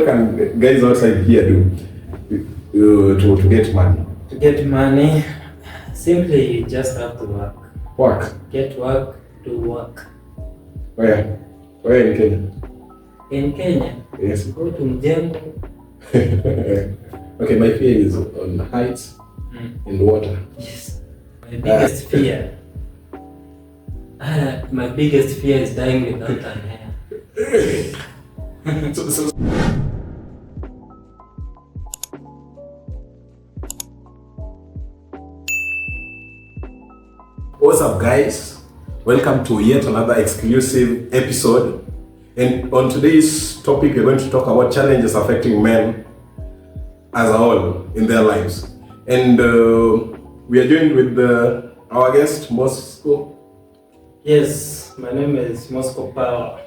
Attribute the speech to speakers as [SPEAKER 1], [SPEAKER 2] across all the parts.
[SPEAKER 1] can guys outside here do to get money?
[SPEAKER 2] To get money, simply you just have to work.
[SPEAKER 1] Work?
[SPEAKER 2] Get work, do work.
[SPEAKER 1] Where? Where in Kenya?
[SPEAKER 2] In Kenya?
[SPEAKER 1] Yes.
[SPEAKER 2] Go to Mjengo.
[SPEAKER 1] Okay, my fear is on heights in water.
[SPEAKER 2] Yes. My biggest fear. My biggest fear is dying without an hair.
[SPEAKER 1] What's up, guys? Welcome to yet another exclusive episode. And on today's topic, we're going to talk about challenges affecting men as a whole in their lives. And we are joined with our guest, Mosko.
[SPEAKER 2] Yes, my name is Mosko Power.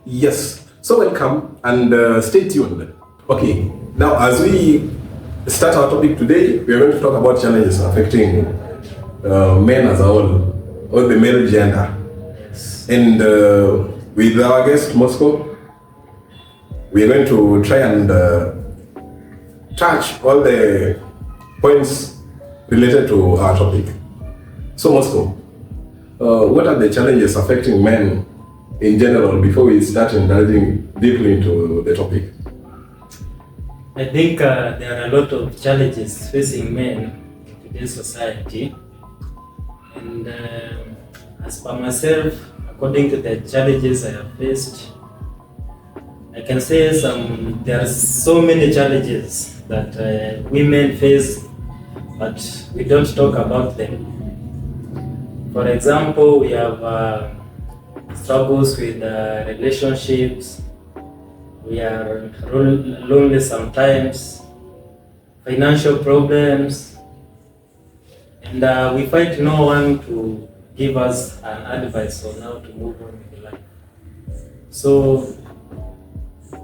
[SPEAKER 1] Yes, so welcome and stay tuned. Okay, now as we start our topic today, we are going to talk about challenges affecting men as a whole, or the male gender.
[SPEAKER 2] Yes.
[SPEAKER 1] And with our guest, Mosko, we are going to try and touch all the points related to our topic. So Mosko, what are the challenges affecting men in general before we start indulging deeply into the topic?
[SPEAKER 2] I think there are a lot of challenges facing men in today's society. And as per myself, according to the challenges I have faced, I can say there are so many challenges that women face, but we don't talk about them. For example, we have struggles with relationships, we are lonely sometimes, financial problems, and we find no one to give us an advice on how to move on with life. So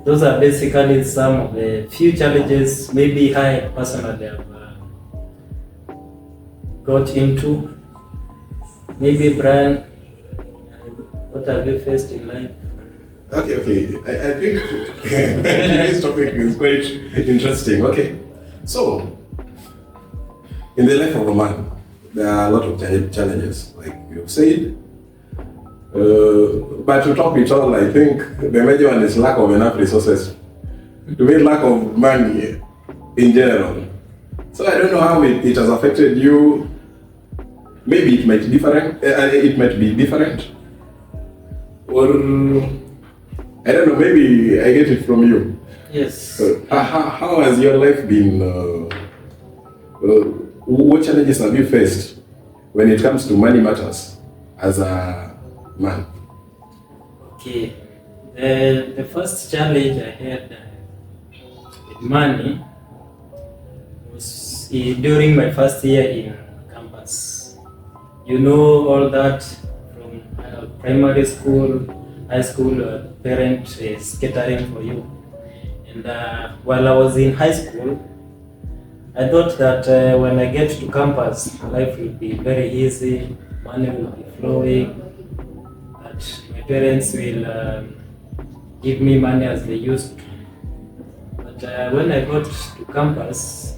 [SPEAKER 2] those are basically some of the few challenges maybe I personally have got into. Maybe Brian, what have you faced in life?
[SPEAKER 1] Okay. I think today's topic is quite interesting. Okay, so in the life of a man, there are a lot of challenges, like you've said. But to top it all, I think the major one is lack of enough resources. To mean lack of money in general. So I don't know how it has affected you. Maybe it might be different, or I don't know. Maybe I get it from you.
[SPEAKER 2] Yes.
[SPEAKER 1] How has your life been? What challenges have you faced when it comes to money matters as a man?
[SPEAKER 2] Okay. The first challenge I had with money was during my first year in campus. You know all that from primary school, high school, parent is catering for you. And while I was in high school, I thought that when I get to campus, life will be very easy, money will be flowing, that my parents will give me money as they used to. But when I got to campus,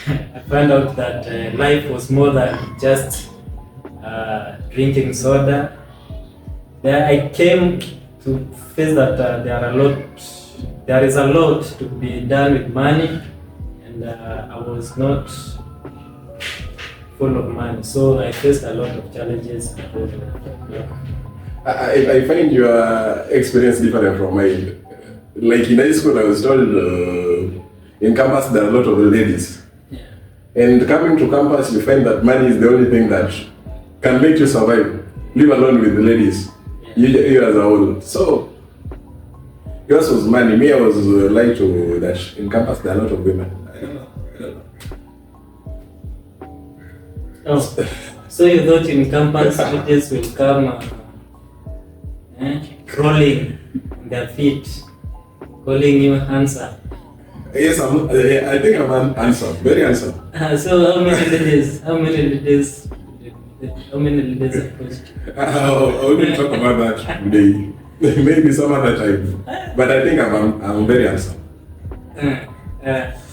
[SPEAKER 2] I found out that life was more than just drinking soda. There I came to face that there is a lot to be done with money, and I was not full of money, so I faced a lot of challenges.
[SPEAKER 1] I find your experience different from mine. Like in high school, I was told in campus there are a lot of ladies. And coming to campus, you find that money is the only thing that can make you survive, live alone with the ladies, you as a whole. So, yours was money. Me, I was lied to that in campus there are a lot of women. I don't know.
[SPEAKER 2] Oh, so you thought in campus ladies will come crawling on their feet, calling you handsome?
[SPEAKER 1] Yes, I think I'm handsome, very handsome.
[SPEAKER 2] So how many ladies approached you?
[SPEAKER 1] I wouldn't talk about that today. Maybe some other time. But I think I'm very handsome.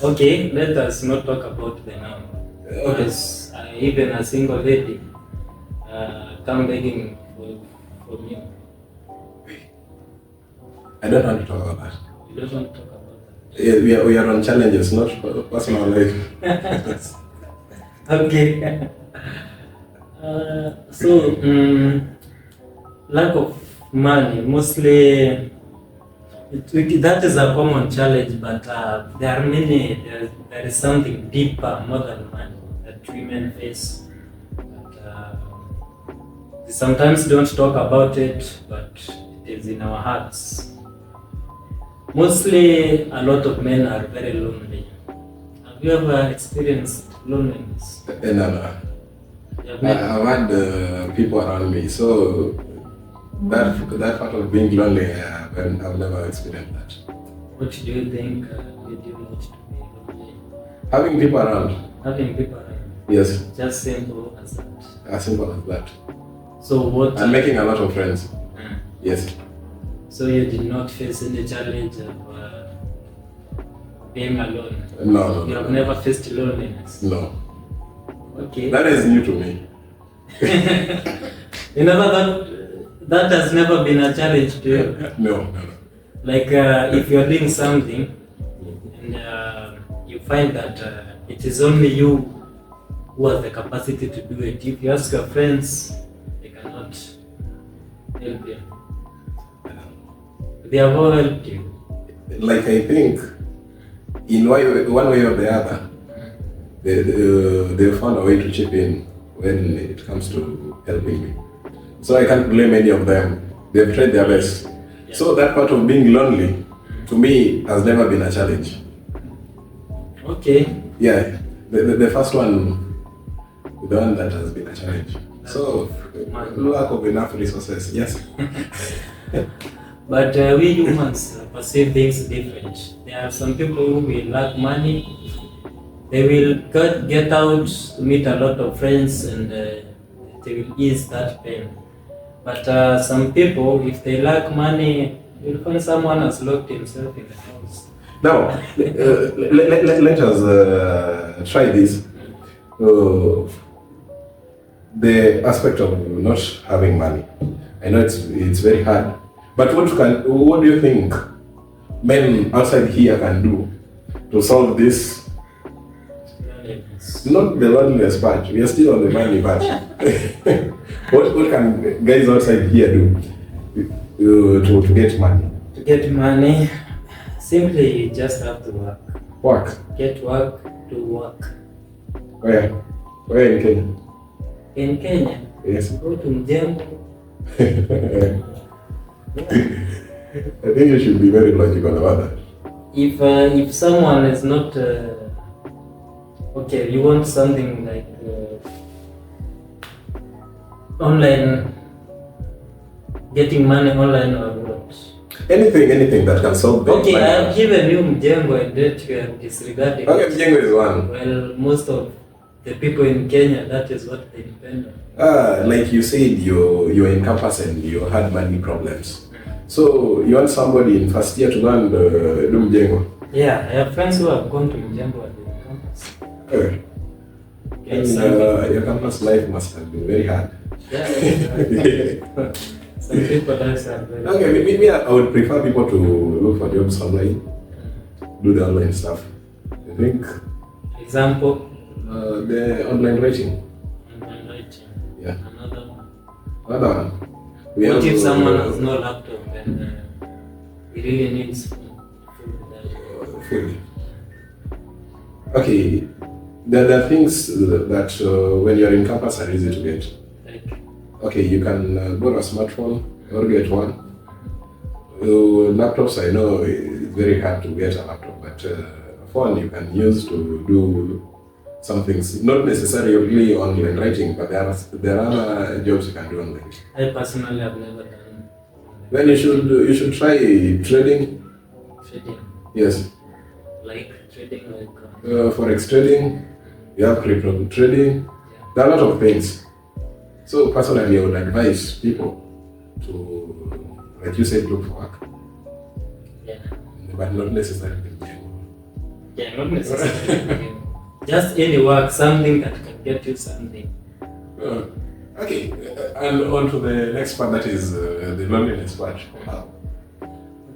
[SPEAKER 2] Okay, let us not talk about the now. Because even a single lady come begging for me.
[SPEAKER 1] I don't want to talk about that.
[SPEAKER 2] You don't want to talk about that?
[SPEAKER 1] Yeah, we are on challenges, not personal life.
[SPEAKER 2] Okay. Lack of money, mostly that is a common challenge, but there are many, there is something deeper, more than money, that women face. But, they sometimes don't talk about it, but it is in our hearts. Mostly, a lot of men are very lonely. Have you ever experienced loneliness?
[SPEAKER 1] No. I've had people around me, so that part of being lonely, I've never experienced that.
[SPEAKER 2] What do you think made you not to be lonely?
[SPEAKER 1] Having people around.
[SPEAKER 2] Having people around.
[SPEAKER 1] Yes.
[SPEAKER 2] Just simple as that.
[SPEAKER 1] As simple as that.
[SPEAKER 2] So what?
[SPEAKER 1] And making a lot of friends. Yes.
[SPEAKER 2] So you did not face any challenge of being alone?
[SPEAKER 1] No.
[SPEAKER 2] You have never faced loneliness?
[SPEAKER 1] No.
[SPEAKER 2] Okay.
[SPEAKER 1] That is new to me.
[SPEAKER 2] You know that has never been a challenge to you?
[SPEAKER 1] No.
[SPEAKER 2] Like if you're doing something and you find that it is only you who has the capacity to do it. If you ask your friends, they cannot help you. They have all helped you.
[SPEAKER 1] Like I think, in one way or the other, they found a way to chip in when it comes to helping me. So I can't blame any of them. They've tried their best.
[SPEAKER 2] Yeah.
[SPEAKER 1] So that part of being lonely, to me, has never been a challenge.
[SPEAKER 2] Okay.
[SPEAKER 1] Yeah, the first one, the one that has been a challenge. So, lack of enough resources, yes.
[SPEAKER 2] But we humans perceive things different. There are some people who will lack money. They will get out to meet a lot of friends and they will ease that pain. But some people, if they lack money, you'll find someone has locked himself in the house.
[SPEAKER 1] Now, let us try this. The aspect of not having money. I know it's very hard. But what do you think men outside here can do to solve this? Not the loneliness part. We are still on the money part. What can guys outside here do to get money?
[SPEAKER 2] To get money, simply you just have to work.
[SPEAKER 1] Work.
[SPEAKER 2] Get work to work.
[SPEAKER 1] Where? Where in Kenya?
[SPEAKER 2] In Kenya?
[SPEAKER 1] Yes.
[SPEAKER 2] Go to Mjengo.
[SPEAKER 1] I think you should be very logical about that.
[SPEAKER 2] If someone is not okay, you want something like online, getting money online or what?
[SPEAKER 1] Anything that can solve the
[SPEAKER 2] Okay, I have given you Mjengo and that you are disregarding.
[SPEAKER 1] Okay, Mjengo is one.
[SPEAKER 2] Well, most of the people in Kenya, that is what they depend on.
[SPEAKER 1] Like you said, you're in campus and you had money problems. So you want somebody in first year to go and do Mjengo?
[SPEAKER 2] Yeah, I have friends who have gone to Mjengo at the campus.
[SPEAKER 1] Okay. And your campus life must have been very hard.
[SPEAKER 2] Yeah. Some people are very hard.
[SPEAKER 1] Okay, maybe I would prefer people to look for jobs online, do the online stuff. I think.
[SPEAKER 2] Example?
[SPEAKER 1] The online writing.
[SPEAKER 2] Online writing.
[SPEAKER 1] Yeah.
[SPEAKER 2] Another one.
[SPEAKER 1] Another one.
[SPEAKER 2] What if someone has no laptop and he really needs food?
[SPEAKER 1] Food. Okay, there are things that when you're in campus are easy to get.
[SPEAKER 2] Like?
[SPEAKER 1] Okay, you can borrow a smartphone or get one. Laptops, I know it's very hard to get a laptop, but a phone you can use to do some things, not necessarily online writing, but there are other jobs you can do online.
[SPEAKER 2] I personally have never done.
[SPEAKER 1] Then you should try trading.
[SPEAKER 2] Trading?
[SPEAKER 1] Yes.
[SPEAKER 2] Like trading, like
[SPEAKER 1] forex trading. You have crypto trading.
[SPEAKER 2] yeah.
[SPEAKER 1] There are a lot of things. So personally, I would advise people to, like you said, look for work. but not necessarily in gym.
[SPEAKER 2] Yeah, not necessarily. Just any work, something that can get you something.
[SPEAKER 1] Okay, and on to the next part, that is the loneliness part. Wow.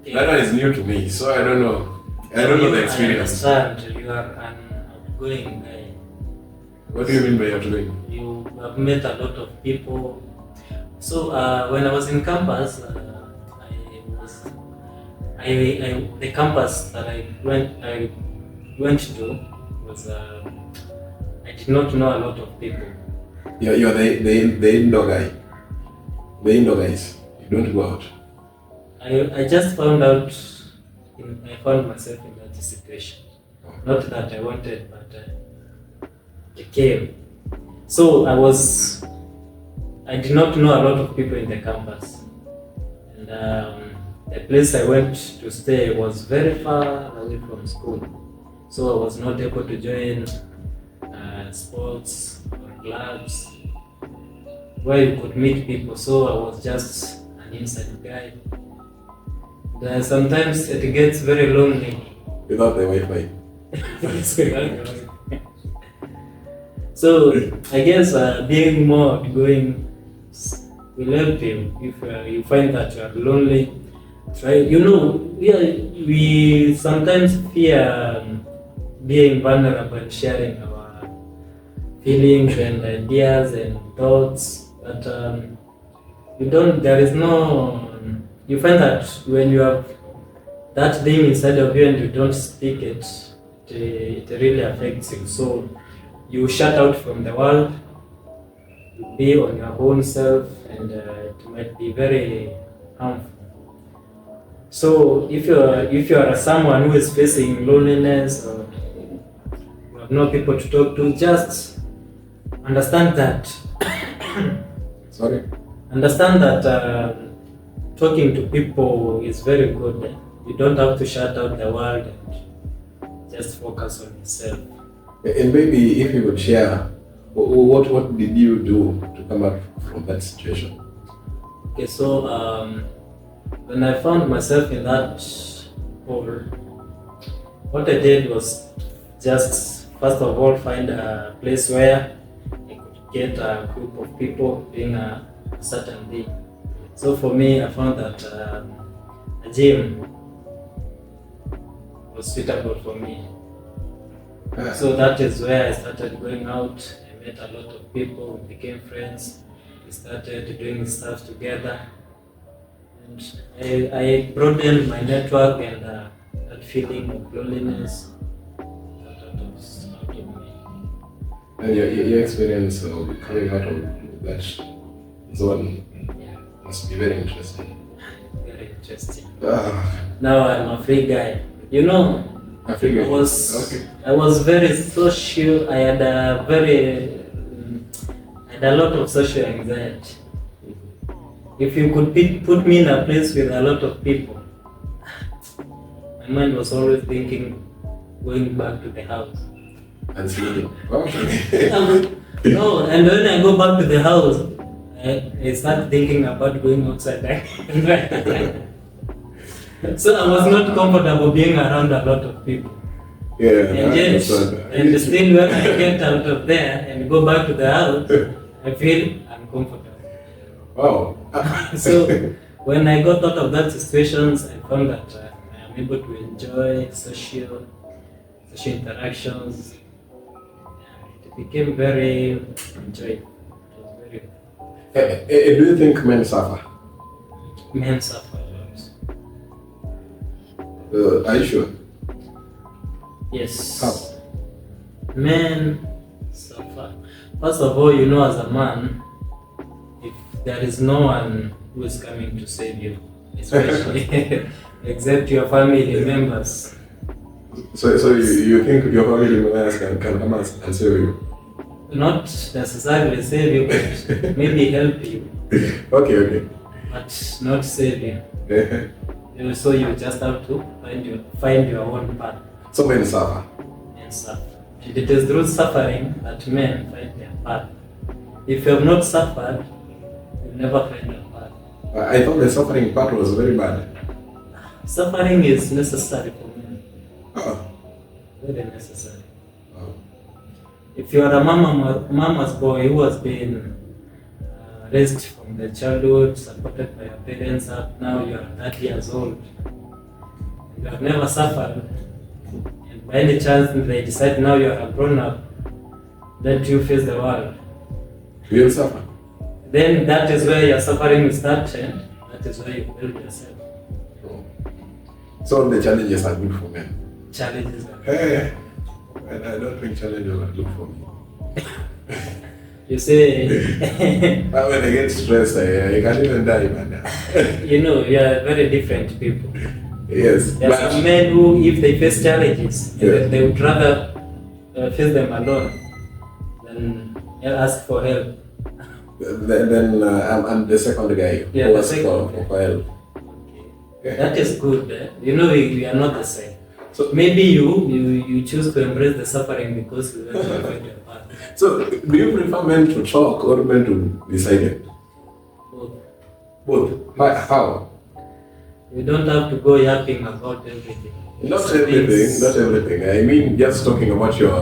[SPEAKER 2] Okay.
[SPEAKER 1] That one is new to me, so I don't know. I don't know the experience.
[SPEAKER 2] I understand you are an outgoing guy.
[SPEAKER 1] What do you mean by outgoing?
[SPEAKER 2] You have met a lot of people. So when I was in campus, the campus that I went to was I did not know a lot of people.
[SPEAKER 1] You're the indoor guy. The indoor guys. You don't go out.
[SPEAKER 2] I just found out. I found myself in that situation. Not that I wanted, but it came. So I did not know a lot of people in the campus, and the place I went to stay was very far away from school. So I was not able to join sports or clubs where you could meet people. So I was just an inside guy. Sometimes it gets very lonely.
[SPEAKER 1] Without the Wi-Fi.
[SPEAKER 2] So I guess being more outgoing will help you if you find that you are lonely. Try, we sometimes fear being vulnerable and sharing our feelings and ideas and thoughts, but you find that when you have that thing inside of you and you don't speak it, it really affects you. So you shut out from the world, you be on your own self, and it might be very harmful. So if you are someone who is facing loneliness or you have no people to talk to, just understand that.
[SPEAKER 1] Sorry.
[SPEAKER 2] Understand that talking to people is very good. You don't have to shut out the world and just focus on yourself.
[SPEAKER 1] And maybe if you would share, what did you do to come out from that situation?
[SPEAKER 2] Okay, so when I found myself in that hole, what I did was just first of all find a place where I could get a group of people doing a certain thing. So for me, I found that a gym was suitable for me. So that is where I started going out. I met a lot of people, we became friends. We started doing stuff together. And I broadened my network, and that feeling of loneliness got out of me.
[SPEAKER 1] And your experience of coming out of that zone must be very interesting.
[SPEAKER 2] Very interesting. Now I'm a free guy.
[SPEAKER 1] A free guy.
[SPEAKER 2] I was very social. I had a lot of social anxiety. If you could put me in a place with a lot of people, my mind was always thinking, going back to the house.
[SPEAKER 1] And sleeping.
[SPEAKER 2] No, and when I go back to the house, I start thinking about going outside. So I was not comfortable being around a lot of people.
[SPEAKER 1] Yeah,
[SPEAKER 2] and still when I get out of there and go back to the house, I feel uncomfortable.
[SPEAKER 1] Wow.
[SPEAKER 2] So when I got out of that situations, I found that I am able to enjoy social interactions. It became very enjoyable. It was very.
[SPEAKER 1] Do you think men suffer?
[SPEAKER 2] Men suffer a lot.
[SPEAKER 1] Are you sure?
[SPEAKER 2] Yes.
[SPEAKER 1] How?
[SPEAKER 2] Men suffer. First of all, as a man, if there is no one who is coming to save you, especially except your family members.
[SPEAKER 1] So you think your family members can come and save you?
[SPEAKER 2] Not necessarily save you, but maybe help you.
[SPEAKER 1] Okay.
[SPEAKER 2] But not save you. So you just have to find your own path.
[SPEAKER 1] So men suffer.
[SPEAKER 2] Men suffer. And it is through suffering that men find their path. If you have not suffered, you'll never find your path.
[SPEAKER 1] I thought the suffering part was very bad.
[SPEAKER 2] Suffering is necessary for men.
[SPEAKER 1] Oh.
[SPEAKER 2] Very necessary.
[SPEAKER 1] Oh.
[SPEAKER 2] If you are a mama's boy who has been raised from the childhood, supported by your parents, up now you are 30 years old, you have never suffered, and by any chance they decide now you are a grown up, let you face the world.
[SPEAKER 1] You will suffer.
[SPEAKER 2] Then that is where your suffering will start, and that is where you build yourself.
[SPEAKER 1] Oh. So the challenges are good for men.
[SPEAKER 2] Challenges are
[SPEAKER 1] Hey, and I don't think challenges are good for me.
[SPEAKER 2] You say,
[SPEAKER 1] When I get stressed, I can't even die, man.
[SPEAKER 2] you know, we are very different people.
[SPEAKER 1] Yes.
[SPEAKER 2] There are some men who, if they face challenges,
[SPEAKER 1] Yeah.
[SPEAKER 2] they would rather face them alone than ask for help.
[SPEAKER 1] Then I'm the second guy
[SPEAKER 2] Yeah,
[SPEAKER 1] who
[SPEAKER 2] the
[SPEAKER 1] asks
[SPEAKER 2] second
[SPEAKER 1] for help.
[SPEAKER 2] Okay. That is good. You know, we are not the same.
[SPEAKER 1] So
[SPEAKER 2] Maybe you choose to embrace the suffering because you want to avoid your path.
[SPEAKER 1] So, do you prefer men to talk or men to be silent?
[SPEAKER 2] Both.
[SPEAKER 1] Both. How?
[SPEAKER 2] We don't have to go yapping about everything.
[SPEAKER 1] Not everything. Not everything. I mean, just talking about your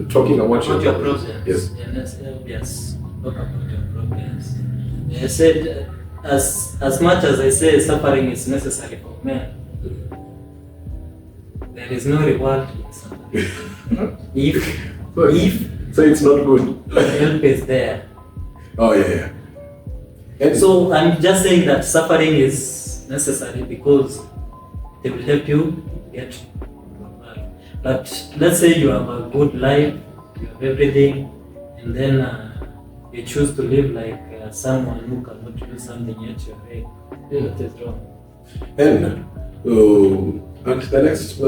[SPEAKER 1] talking about
[SPEAKER 2] About your
[SPEAKER 1] problems.
[SPEAKER 2] problems.
[SPEAKER 1] Yes.
[SPEAKER 2] Yes. Talk about your problems. I said, as much as I say suffering is necessary for men, there is no reward in suffering. If
[SPEAKER 1] So it's not good.
[SPEAKER 2] help is there.
[SPEAKER 1] Oh yeah. And
[SPEAKER 2] So I'm just saying that suffering is necessary because it will help you get good life. But let's say you have a good life, you have everything, and then you choose to live like someone who cannot do something yet you're right. That is wrong.
[SPEAKER 1] And the next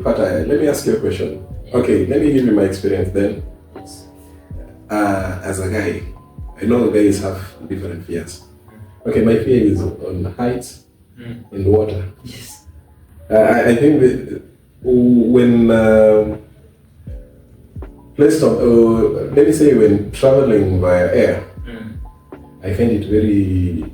[SPEAKER 1] part, let me ask you a question. Okay, let me give you my experience then.
[SPEAKER 2] Yes.
[SPEAKER 1] As a guy, I know guys have different fears. Okay, my fear is on heights and water.
[SPEAKER 2] Yes.
[SPEAKER 1] I think that when let me say when traveling via air, I find it very,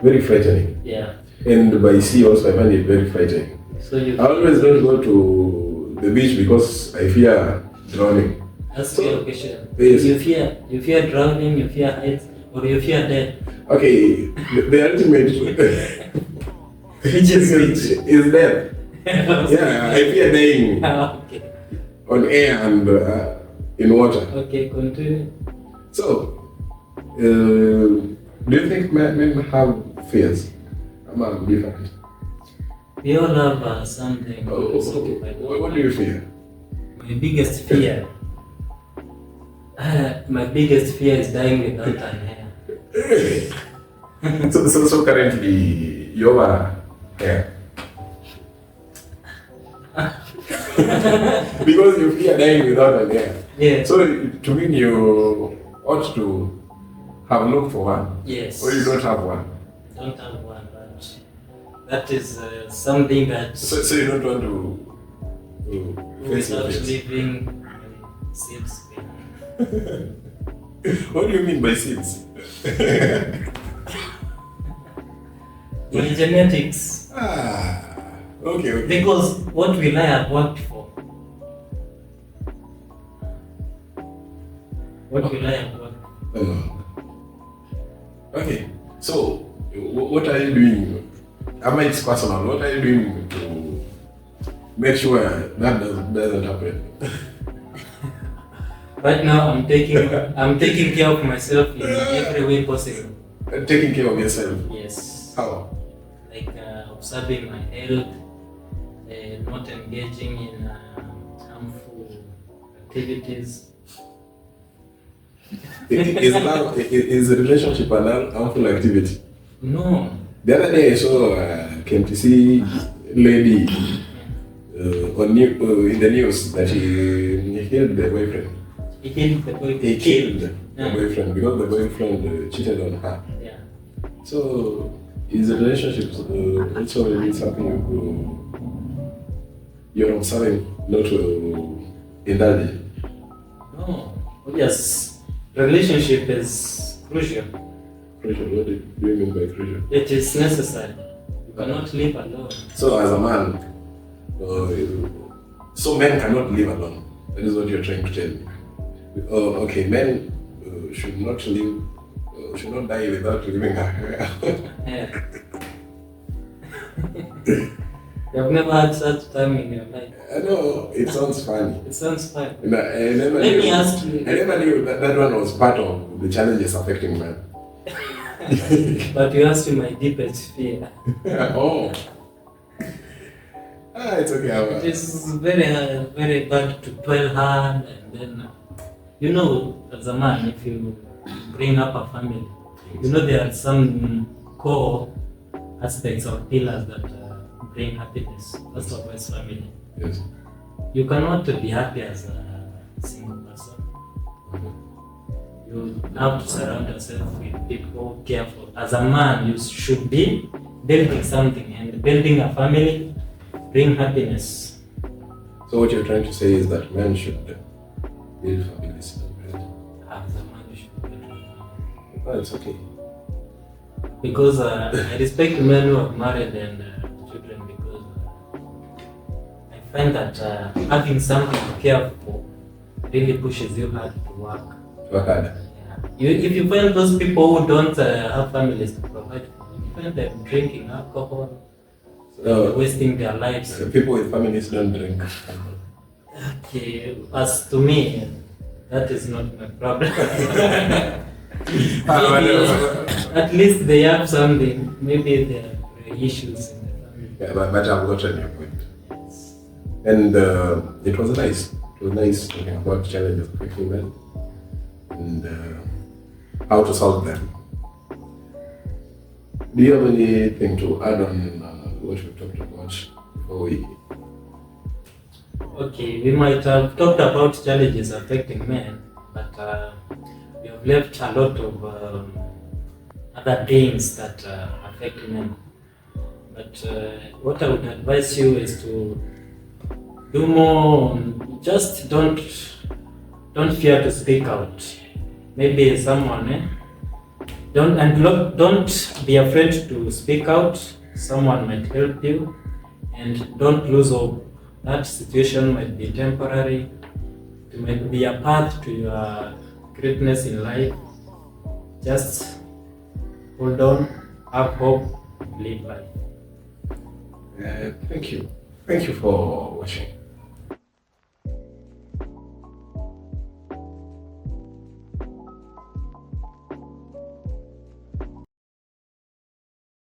[SPEAKER 1] very frightening.
[SPEAKER 2] Yeah.
[SPEAKER 1] And by sea also, I find it very frightening.
[SPEAKER 2] So you
[SPEAKER 1] I always don't go to the beach because I fear drowning.
[SPEAKER 2] ask your question.
[SPEAKER 1] Yes.
[SPEAKER 2] You fear drowning, you fear heights, or you fear death?
[SPEAKER 1] Okay, the ultimate
[SPEAKER 2] Which is which?
[SPEAKER 1] is death. Yeah, I fear dying
[SPEAKER 2] Okay.
[SPEAKER 1] on air and in water.
[SPEAKER 2] Okay, continue.
[SPEAKER 1] So, do you think men have fears? I'm different.
[SPEAKER 2] We all have something.
[SPEAKER 1] What do you fear?
[SPEAKER 2] My biggest fear. My biggest fear is dying without an hair.
[SPEAKER 1] So currently you are hair. Because you fear dying without an hair.
[SPEAKER 2] Yeah.
[SPEAKER 1] So to me you ought to have looked for one.
[SPEAKER 2] Yes.
[SPEAKER 1] Or you don't have one.
[SPEAKER 2] Don't have one, but that is something that
[SPEAKER 1] So you don't want to face your
[SPEAKER 2] without
[SPEAKER 1] fears.
[SPEAKER 2] living seems
[SPEAKER 1] What do you mean by seeds?
[SPEAKER 2] my genetics.
[SPEAKER 1] Okay.
[SPEAKER 2] Because what will I have worked for? What will I have worked for?
[SPEAKER 1] Okay, so what are you doing? It's personal. What are you doing to make sure that doesn't happen?
[SPEAKER 2] Right now, I'm taking care of myself in every way possible.
[SPEAKER 1] Taking care of yourself.
[SPEAKER 2] Yes.
[SPEAKER 1] How?
[SPEAKER 2] Like observing my health, not engaging in harmful activities.
[SPEAKER 1] Is a relationship an harmful activity?
[SPEAKER 2] No.
[SPEAKER 1] The other day I saw came to see lady in the news that he killed the boyfriend.
[SPEAKER 2] He killed the boyfriend.
[SPEAKER 1] He killed the
[SPEAKER 2] Yeah.
[SPEAKER 1] boyfriend because the boyfriend cheated on her.
[SPEAKER 2] Yeah.
[SPEAKER 1] So, is the relationship also really something you're observing not to indulge in?
[SPEAKER 2] No. Yes. Relationship is crucial.
[SPEAKER 1] Crucial. What do you mean by crucial?
[SPEAKER 2] It is necessary. You cannot live alone.
[SPEAKER 1] So as a man, so men cannot live alone. That is what you're trying to tell me. Okay, men should not live, should not die without living
[SPEAKER 2] Yeah. You have never had such time in your life.
[SPEAKER 1] I know, it sounds funny.
[SPEAKER 2] It sounds fun.
[SPEAKER 1] I never
[SPEAKER 2] Let
[SPEAKER 1] knew,
[SPEAKER 2] me ask you.
[SPEAKER 1] I never knew that one was part of the challenges affecting men.
[SPEAKER 2] But you asked me my deepest fear.
[SPEAKER 1] Oh. It's okay.
[SPEAKER 2] It is very bad to dwell hard, and then, you know, as a man, if you bring up a family, you know there are some core aspects or pillars that bring happiness. First of all, is family.
[SPEAKER 1] Yes.
[SPEAKER 2] You cannot be happy as a single person. You have to surround yourself with people who care for. As a man, you should be building something, and building a family bring happiness.
[SPEAKER 1] So what you're trying to say is that men should build families.
[SPEAKER 2] As a man, you should build a family.
[SPEAKER 1] Oh, it's okay.
[SPEAKER 2] Because I respect men who have married and children, because I find that having something to care for really pushes you hard to work.
[SPEAKER 1] Work hard.
[SPEAKER 2] Yeah. If you find those people who don't have families to provide for, you find them drinking alcohol, wasting their lives.
[SPEAKER 1] People with families don't drink.
[SPEAKER 2] Okay, as to me, that is not my problem. At least they have something. Maybe there are issues in the family.
[SPEAKER 1] Yeah, but I've gotten your point. And it was nice. It was nice talking about challenges affecting men and how to solve them. Do you have anything to add on what we've talked about before we?
[SPEAKER 2] Okay, we might have talked about challenges affecting men, but we have left a lot of other things that affect men. But what I would advise you is to do more. Just don't fear to speak out. Maybe someone don't be afraid to speak out. Someone might help you, and don't lose hope. That situation might be temporary. It might be a path to your greatness in life. Just hold on, have hope, live life.
[SPEAKER 1] Thank you. Thank you for watching.